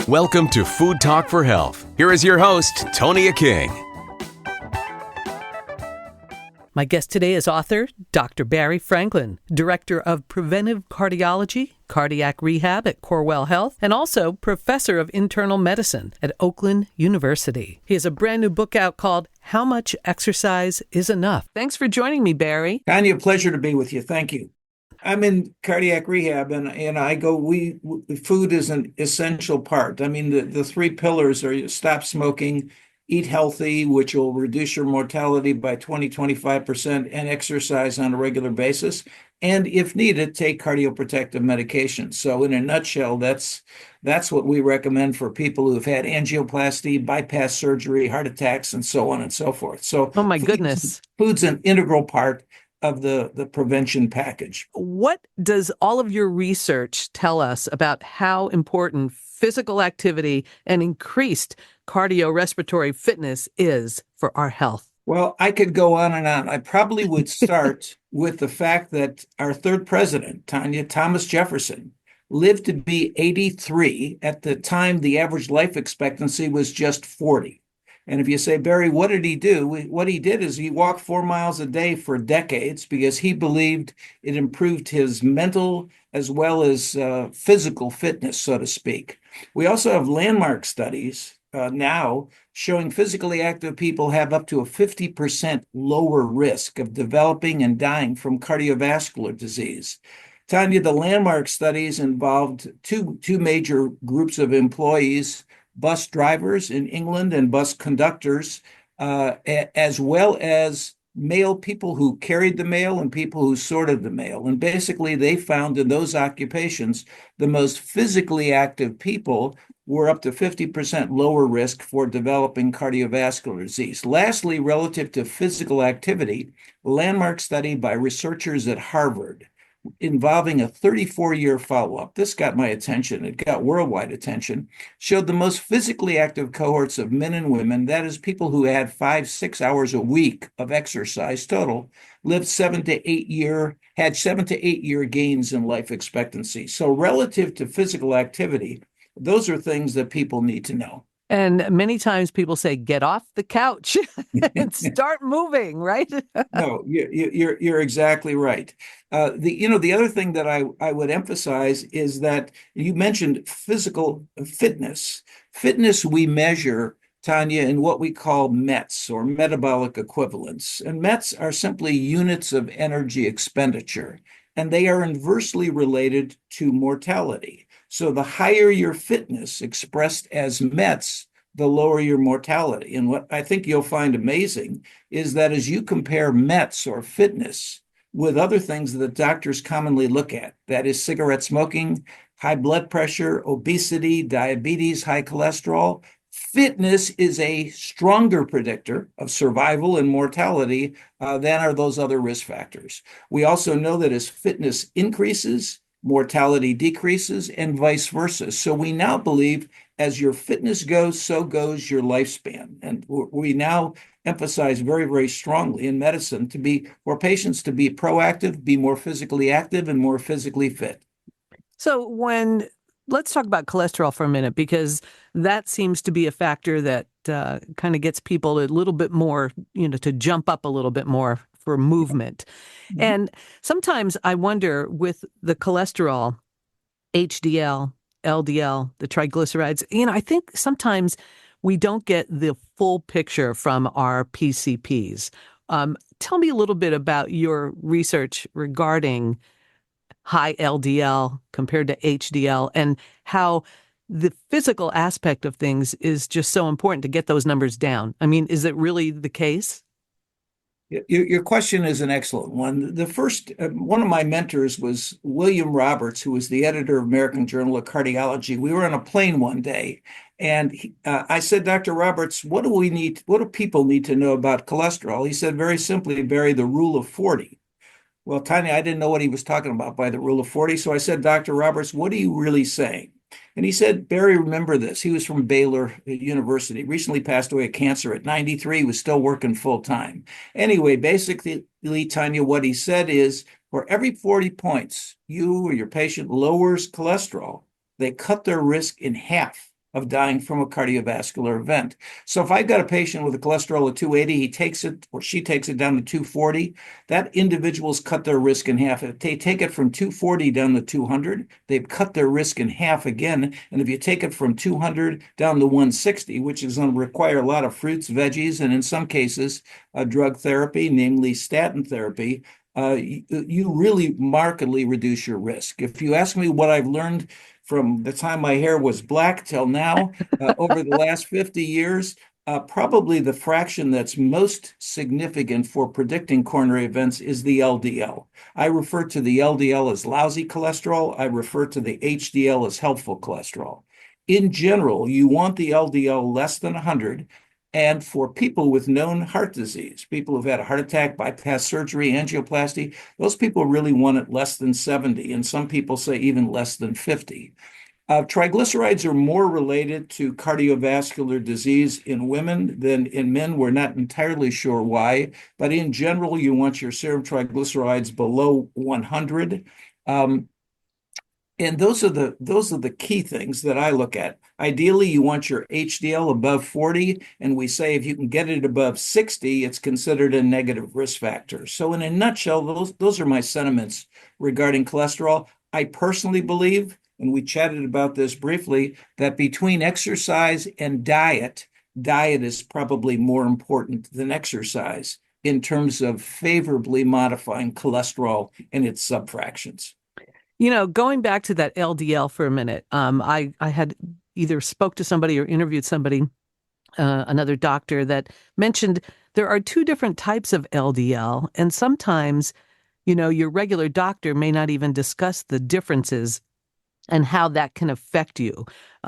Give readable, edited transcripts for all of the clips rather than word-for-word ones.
Welcome to Food Talk for Health. Here is your host, Tonia King. My guest today is author Dr. Barry Franklin, Director of Preventive Cardiology, Cardiac Rehab at Corewell Health, and also Professor of Internal Medicine at Oakland University. He has a brand new book out called How Much Exercise is Enough. Thanks for joining me, Barry. Tonia, pleasure to be with you. Thank you. I'm in cardiac rehab, and food is an essential part. I mean, the three pillars are you stop smoking, eat healthy, which will reduce your mortality by 20-25%, and exercise on a regular basis. And if needed, take cardioprotective medication. So in a nutshell, that's what we recommend for people who've had angioplasty, bypass surgery, heart attacks, and so on and so forth. So oh my goodness, food's an integral part of the prevention package. What does all of your research tell us about how important physical activity and increased cardiorespiratory fitness is for our health? Well, I could go on and on. I probably would start with the fact that our third president, Tonia, Thomas Jefferson, lived to be 83. At the time, the average life expectancy was just 40. And if you say, Barry, what did he do? What he did is he walked 4 miles a day for decades because he believed it improved his mental as well as physical fitness, so to speak. We also have landmark studies now showing physically active people have up to a 50% lower risk of developing and dying from cardiovascular disease. Tonia, the landmark studies involved two major groups of employees, bus drivers in England and bus conductors, as well as mail people who carried the mail and people who sorted the mail. And basically, they found in those occupations, the most physically active people were up to 50% lower risk for developing cardiovascular disease. Lastly, relative to physical activity, a landmark study by researchers at Harvard involving a 34-year follow-up. This got my attention. It got worldwide attention. Showed the most physically active cohorts of men and women, that is people who had 5-6 hours a week of exercise total, lived 7 to 8 year, had 7 to 8 year gains in life expectancy. So relative to physical activity, those are things that people need to know. And many times people say, get off the couch and start moving, right? No, you're exactly right. The other thing that I would emphasize is that you mentioned physical fitness. Fitness we measure, Tonia, in what we call METs, or metabolic equivalents. And METs are simply units of energy expenditure, and they are inversely related to mortality. So the higher your fitness expressed as METs, the lower your mortality. And what I think you'll find amazing is that as you compare METs or fitness with other things that doctors commonly look at, that is cigarette smoking, high blood pressure, obesity, diabetes, high cholesterol, fitness is a stronger predictor of survival and mortality than are those other risk factors. We also know that as fitness increases, mortality decreases, and vice versa. So we now believe as your fitness goes, so goes your lifespan. And we now emphasize very, very strongly in medicine for patients to be proactive, be more physically active, and more physically fit. So let's talk about cholesterol for a minute, because that seems to be a factor that kind of gets people a little bit more, to jump up a little bit more for movement. Mm-hmm. And sometimes I wonder with the cholesterol, HDL, LDL, the triglycerides, I think sometimes we don't get the full picture from our PCPs. Tell me a little bit about your research regarding high LDL compared to HDL and how the physical aspect of things is just so important to get those numbers down. I mean, is it really the case? Your question is an excellent one. The first, one of my mentors was William Roberts, who was the editor of American Journal of Cardiology. We were on a plane one day, and I said, Dr. Roberts, what do people need to know about cholesterol? He said, very simply, Barry, the rule of 40. Well, Tonia, I didn't know what he was talking about by the rule of 40. So I said, Dr. Roberts, what are you really saying? And he said, Barry, remember this. He was from Baylor University, recently passed away of cancer at 93, was still working full time. Anyway, basically, Tonia, what he said is, for every 40 points you or your patient lowers cholesterol, they cut their risk in half of dying from a cardiovascular event. So if I've got a patient with a cholesterol of 280, he takes it or she takes it down to 240, that individual's cut their risk in half. If they take it from 240 down to 200, they've cut their risk in half again. And if you take it from 200 down to 160, which is going to require a lot of fruits, veggies, and in some cases, drug therapy, namely statin therapy, you really markedly reduce your risk. If you ask me what I've learned from the time my hair was black till now, over the last 50 years, probably the fraction that's most significant for predicting coronary events is the LDL. I refer to the LDL as lousy cholesterol. I refer to the HDL as helpful cholesterol. In general, you want the LDL less than 100. And for people with known heart disease, people who've had a heart attack, bypass surgery, angioplasty, those people really want it less than 70. And some people say even less than 50. Triglycerides are more related to cardiovascular disease in women than in men. We're not entirely sure why, but in general, you want your serum triglycerides below 100. And those are the key things that I look at. Ideally, you want your HDL above 40, and we say if you can get it above 60, it's considered a negative risk factor. So in a nutshell, those are my sentiments regarding cholesterol. I personally believe, and we chatted about this briefly, that between exercise and diet is probably more important than exercise in terms of favorably modifying cholesterol and its subfractions. Going back to that LDL for a minute, I had either spoke to somebody or interviewed somebody, another doctor, that mentioned there are two different types of LDL. And sometimes, your regular doctor may not even discuss the differences and how that can affect you.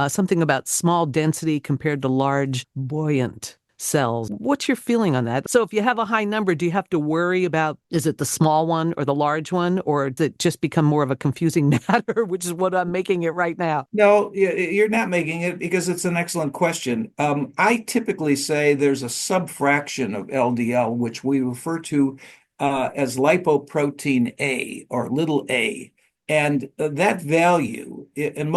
Something about small density compared to large, buoyant cells. What's your feeling on that? So if you have a high number, do you have to worry about, is it the small one or the large one, or does it just become more of a confusing matter, which is what I'm making it right now? No, you're not making it because it's an excellent question. I typically say there's a subfraction of LDL, which we refer to as lipoprotein A or little a. And that value, and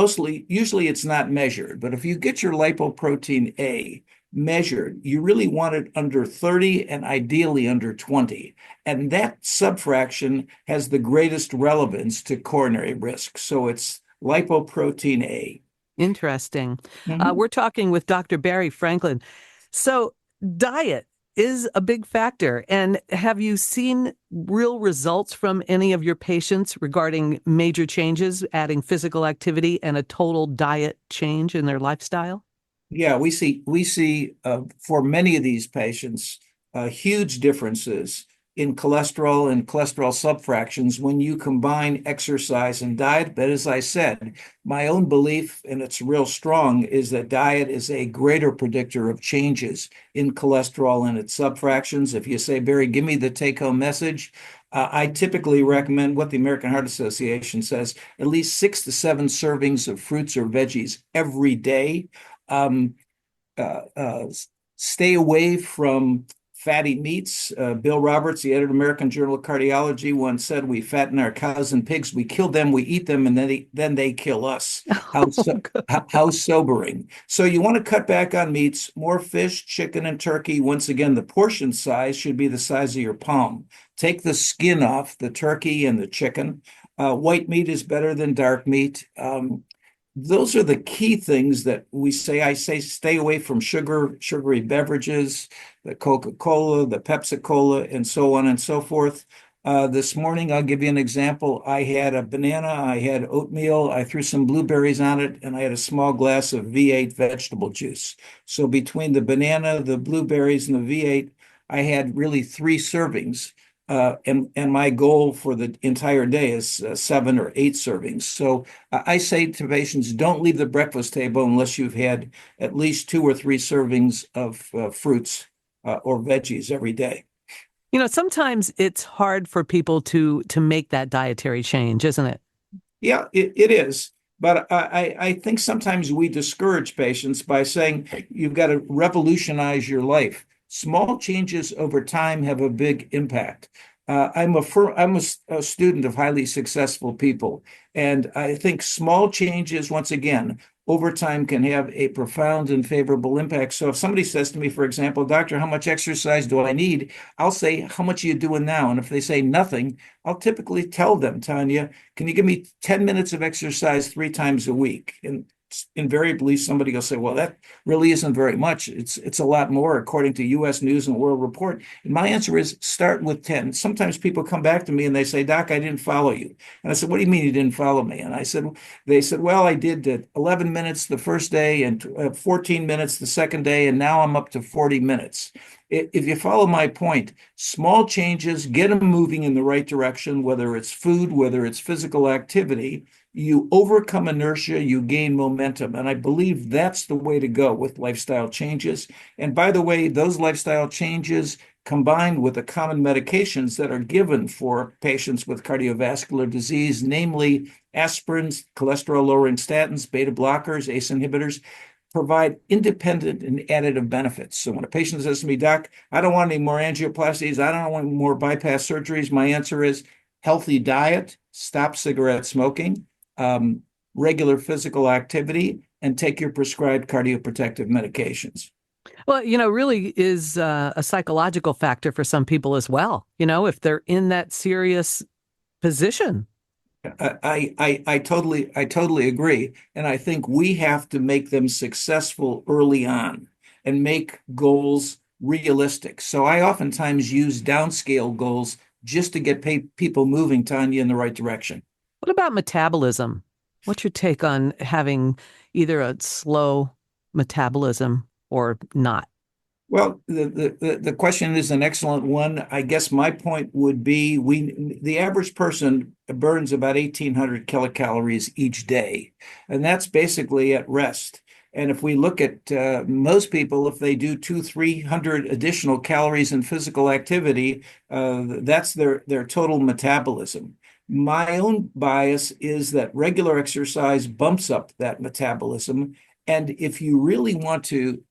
usually it's not measured, but if you get your lipoprotein A measured, you really want it under 30 and ideally under 20. And that subfraction has the greatest relevance to coronary risk. So it's lipoprotein A. Interesting. Mhm. We're talking with Dr. Barry Franklin. So diet is a big factor. And have you seen real results from any of your patients regarding major changes, adding physical activity and a total diet change in their lifestyle? Yeah, we see for many of these patients huge differences in cholesterol and cholesterol subfractions when you combine exercise and diet. But as I said, my own belief, and it's real strong, is that diet is a greater predictor of changes in cholesterol and its subfractions. If you say, Barry, give me the take-home message, I typically recommend what the American Heart Association says, at least 6 to 7 servings of fruits or veggies every day. um, uh, uh, Stay away from fatty meats. Bill Roberts, the editor of American Journal of Cardiology, once said, "We fatten our cows and pigs. We kill them, we eat them, and then they kill us." How sobering. So you want to cut back on meats, more fish, chicken, and turkey. Once again, the portion size should be the size of your palm. Take the skin off the turkey and the chicken. White meat is better than dark meat. Those are the key things that we say. I say stay away from sugary beverages, the Coca-Cola, the Pepsi-Cola, and so on and so forth. This morning, I'll give you an example. I had a banana, I had oatmeal, I threw some blueberries on it, and I had a small glass of V8 vegetable juice. So between the banana, the blueberries, and the V8, I had really 3 servings. And my goal for the entire day is 7 or 8 servings. So I say to patients, don't leave the breakfast table unless you've had at least 2 or 3 servings of fruits or veggies every day. Sometimes it's hard for people to make that dietary change, isn't it? Yeah, it is. But I think sometimes we discourage patients by saying you've got to revolutionize your life. Small changes over time have a big impact. I'm a student of highly successful people, and I think small changes, once again, over time can have a profound and favorable impact. So if somebody says to me, for example, doctor, how much exercise do I need? I'll say, how much are you doing now? And if they say nothing, I'll typically tell them, Tonia, can you give me 10 minutes of exercise 3 times a week? And invariably somebody will say, well, that really isn't very much. It's a lot more according to US News and World Report. And my answer is start with 10. Sometimes people come back to me and they say, Doc, I didn't follow you. And I said, what do you mean you didn't follow me? And they said, well, I did 11 minutes the first day and 14 minutes the second day, and now I'm up to 40 minutes. If you follow my point, small changes, get them moving in the right direction, whether it's food, whether it's physical activity, you overcome inertia, you gain momentum. And I believe that's the way to go with lifestyle changes. And by the way, those lifestyle changes combined with the common medications that are given for patients with cardiovascular disease, namely aspirins, cholesterol-lowering statins, beta blockers, ACE inhibitors, provide independent and additive benefits. So when a patient says to me, Doc, I don't want any more angioplasties, I don't want more bypass surgeries, my answer is healthy diet, stop cigarette smoking, regular physical activity, and take your prescribed cardioprotective medications. Well, really is a psychological factor for some people as well, if they're in that serious position. I totally agree. And I think we have to make them successful early on and make goals realistic. So I oftentimes use downscale goals just to get people moving, Tanya, in the right direction. What about metabolism? What's your take on having either a slow metabolism or not? Well, the question is an excellent one. I guess my point would be the average person burns about 1,800 kilocalories each day, and that's basically at rest. And if we look at most people, if they do 300 additional calories in physical activity, that's their total metabolism. My own bias is that regular exercise bumps up that metabolism. And if you really want to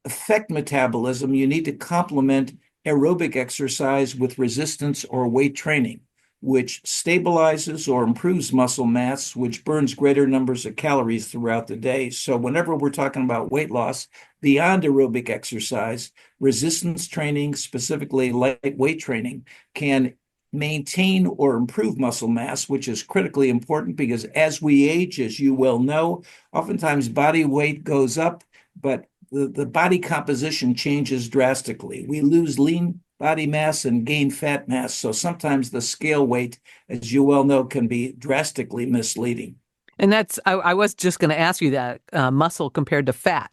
affect metabolism, you need to complement aerobic exercise with resistance or weight training, which stabilizes or improves muscle mass, which burns greater numbers of calories throughout the day. So whenever we're talking about weight loss, beyond aerobic exercise, resistance training, specifically light weight training, can maintain or improve muscle mass, which is critically important because as we age, as you well know, oftentimes body weight goes up, but the body composition changes drastically. We lose lean body mass and gain fat mass. So sometimes the scale weight, as you well know, can be drastically misleading. And I was just going to ask you that muscle compared to fat.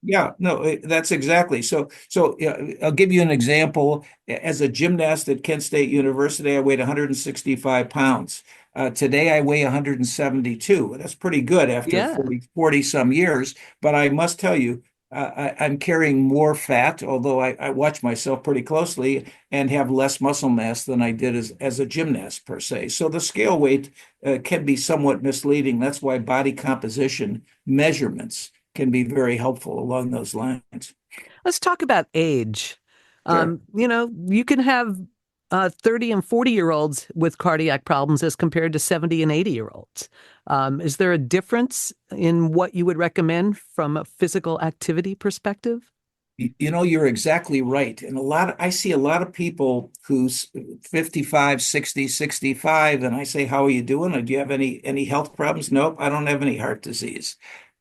Yeah, no, that's exactly. So I'll give you an example. As a gymnast at Kent State University, I weighed 165 pounds. Today I weigh 172. That's pretty good after Yeah. 40 some years. But I must tell you, I'm carrying more fat, although I watch myself pretty closely and have less muscle mass than I did as a gymnast per se. So the scale weight can be somewhat misleading. That's why body composition measurements can be very helpful along those lines. Let's talk about age. Sure. You can have 30 and 40-year-olds with cardiac problems as compared to 70 and 80-year-olds. Is there a difference in what you would recommend from a physical activity perspective? You're exactly right. And I see a lot of people who's 55, 60, 65, and I say, how are you doing? Or do you have any health problems? Nope, I don't have any heart disease.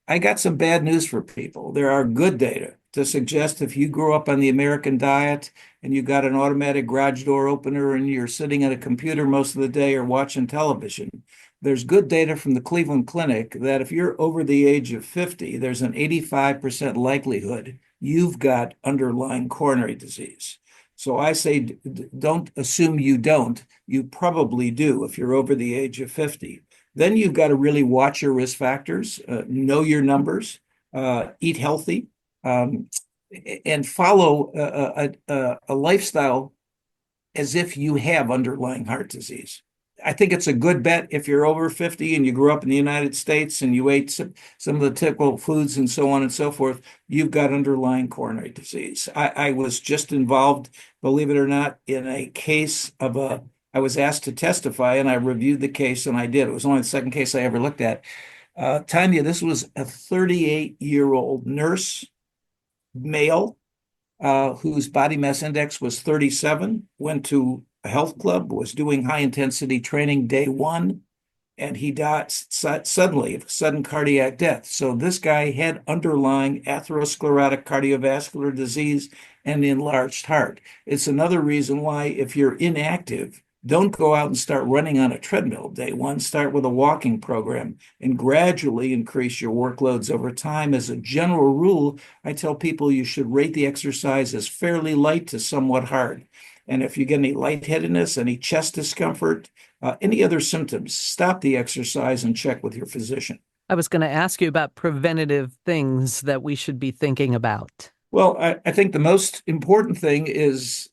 I got some bad news for people. There are good data to suggest if you grew up on the American diet and you got an automatic garage door opener and you're sitting at a computer most of the day or watching television, there's good data from the Cleveland Clinic that if you're over the age of 50, there's an 85% likelihood you've got underlying coronary disease. So I say, don't assume you don't. You probably do if you're over the age of 50. Then you've got to really watch your risk factors, know your numbers, eat healthy, um, and follow a lifestyle as if you have underlying heart disease. I think it's a good bet if you're over 50 and you grew up in the United States and you ate some of the typical foods and so on and so forth, you've got underlying coronary disease. I was just involved, believe it or not, in a case of I was asked to testify and I reviewed the case and I did. It was only the second case I ever looked at. Tonia, this was a 38-year-old nurse, male, whose body mass index was 37, went to a health club, was doing high intensity training day one, and he died suddenly, sudden cardiac death. So this guy had underlying atherosclerotic cardiovascular disease and enlarged heart. It's another reason why, if you're inactive, don't go out and start running on a treadmill day one. Start with a walking program and gradually increase your workloads over time. As a general rule, I tell people you should rate the exercise as fairly light to somewhat hard. And if you get any lightheadedness, any chest discomfort, any other symptoms, stop the exercise and check with your physician. I was going to ask you about preventative things that we should be thinking about. Well, I think the most important thing is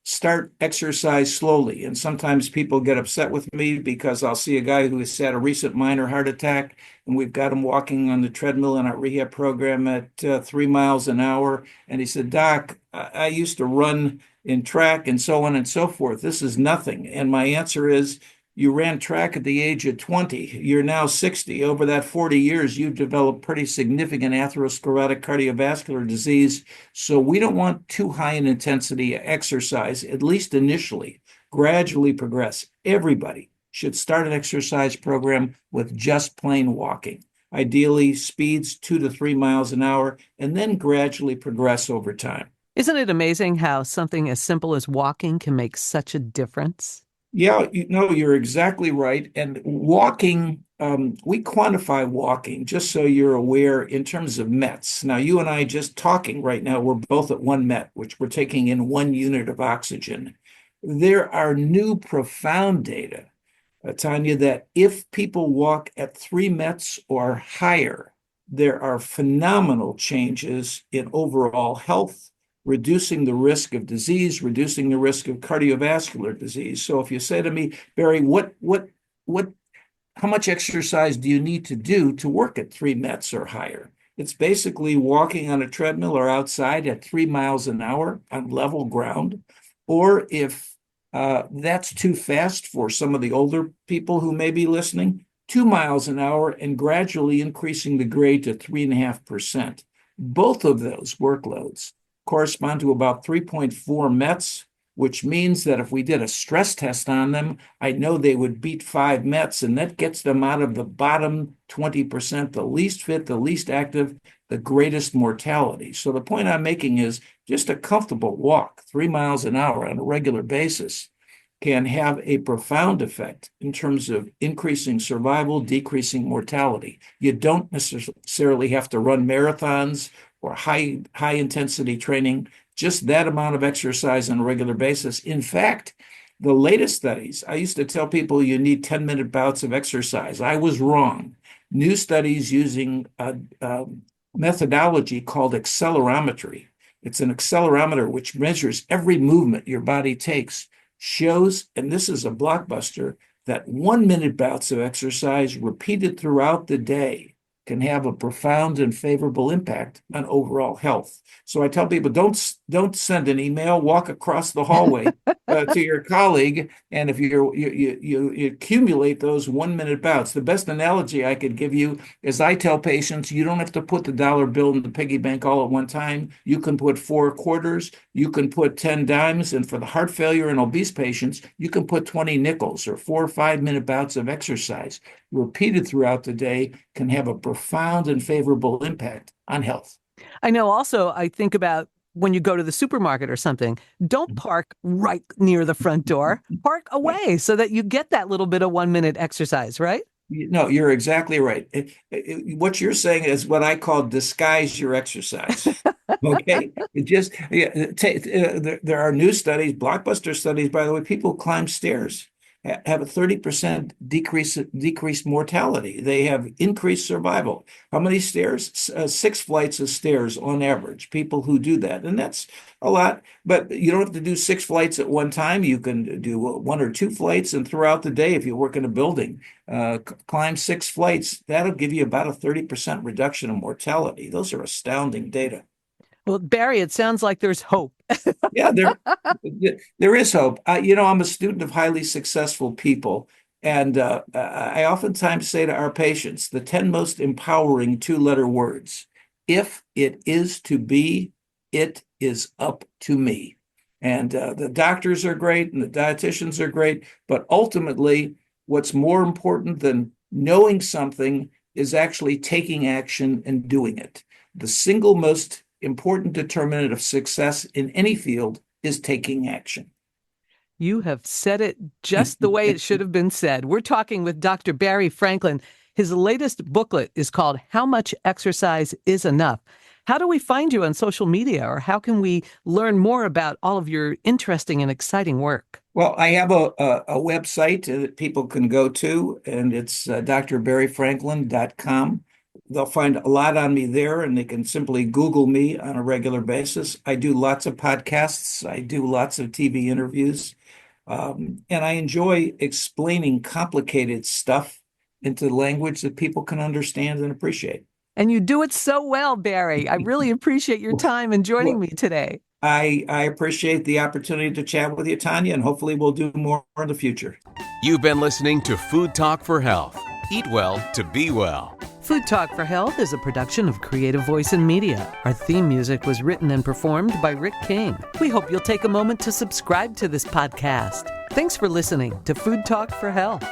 start exercise slowly. And sometimes people get upset with me because I'll see a guy who has had a recent minor heart attack, and we've got him walking on the treadmill in our rehab program at 3 miles an hour. And he said, Doc, I used to run in track and so on and so forth. This is nothing. And my answer is, you ran track at the age of 20. You're now 60. Over that 40 years, you've developed pretty significant atherosclerotic cardiovascular disease. So we don't want too high an intensity exercise, at least initially. Gradually progress. Everybody should start an exercise program with just plain walking. Ideally, speeds 2 to 3 miles an hour, and then gradually progress over time. Isn't it amazing how something as simple as walking can make such a difference? Yeah, you're exactly right. And walking, we quantify walking, just so you're aware, in terms of METs. Now, you and I just talking right now, we're both at 1 MET, which we're taking in 1 unit of oxygen. There are new profound data, Tonia, that if people walk at 3 METs or higher, there are phenomenal changes in overall health, reducing the risk of disease, reducing the risk of cardiovascular disease. So if you say to me, Barry, how much exercise do you need to do to work at 3 METs or higher? It's basically walking on a treadmill or outside at 3 miles an hour on level ground. Or if that's too fast for some of the older people who may be listening, 2 miles an hour and gradually increasing the grade to 3.5%. Both of those workloads correspond to about 3.4 METs, which means that if we did a stress test on them, I know they would beat 5 METs, and that gets them out of the bottom 20%, the least fit, the least active, the greatest mortality. So the point I'm making is just a comfortable walk, 3 miles an hour on a regular basis, can have a profound effect in terms of increasing survival, decreasing mortality. You don't necessarily have to run marathons or high intensity training, just that amount of exercise on a regular basis. In fact, the latest studies, I used to tell people you need 10-minute bouts of exercise. I was wrong. New studies using a methodology called accelerometry. It's an accelerometer which measures every movement your body takes, shows, and this is a blockbuster, that 1-minute bouts of exercise repeated throughout the day can have a profound and favorable impact on overall health. So I tell people, don't send an email, walk across the hallway to your colleague, and if you accumulate those 1-minute bouts. The best analogy I could give you is I tell patients, you don't have to put the dollar bill in the piggy bank all at one time. You can put 4 quarters, you can put 10 dimes, and for the heart failure and obese patients, you can put 20 nickels or 4 or 5-minute bouts of exercise repeated throughout the day can have a profound and favorable impact on health. I know also, I think about when you go to the supermarket or something, don't park right near the front door, park away so that you get that little bit of 1-minute exercise, right? No, you're exactly right. What you're saying is what I call disguise your exercise. Okay, there are new studies, blockbuster studies, by the way. People climb stairs have a 30% decreased mortality. They have increased survival. How many stairs? 6 flights of stairs on average, people who do that. And that's a lot, but you don't have to do 6 flights at one time. You can do 1 or 2 flights, and throughout the day, if you work in a building, climb 6 flights. That'll give you about a 30% reduction in mortality. Those are astounding data. Well, Barry, it sounds like there's hope. Yeah, there is hope. I'm a student of highly successful people, and I oftentimes say to our patients, the 10 most empowering 2-letter words: if it is to be, it is up to me. And the doctors are great and the dietitians are great, but ultimately, what's more important than knowing something is actually taking action and doing it. The single most important determinant of success in any field is taking action. You have said it just the way it should have been said. We're talking with Dr. Barry Franklin. His latest booklet is called How Much Exercise is Enough? How do we find you on social media, or how can we learn more about all of your interesting and exciting work? Well, I have a website that people can go to, and it's drbarryfranklin.com. They'll find a lot on me there, and they can simply Google me on a regular basis. I do lots of podcasts. I do lots of TV interviews. And I enjoy explaining complicated stuff into language that people can understand and appreciate. And you do it so well, Barry. I really appreciate your time and joining me today. I appreciate the opportunity to chat with you, Tonia, and hopefully we'll do more in the future. You've been listening to Food Talk for Health. Eat well to be well. Food Talk for Health is a production of Creative Voice and Media. Our theme music was written and performed by Rick King. We hope you'll take a moment to subscribe to this podcast. Thanks for listening to Food Talk for Health.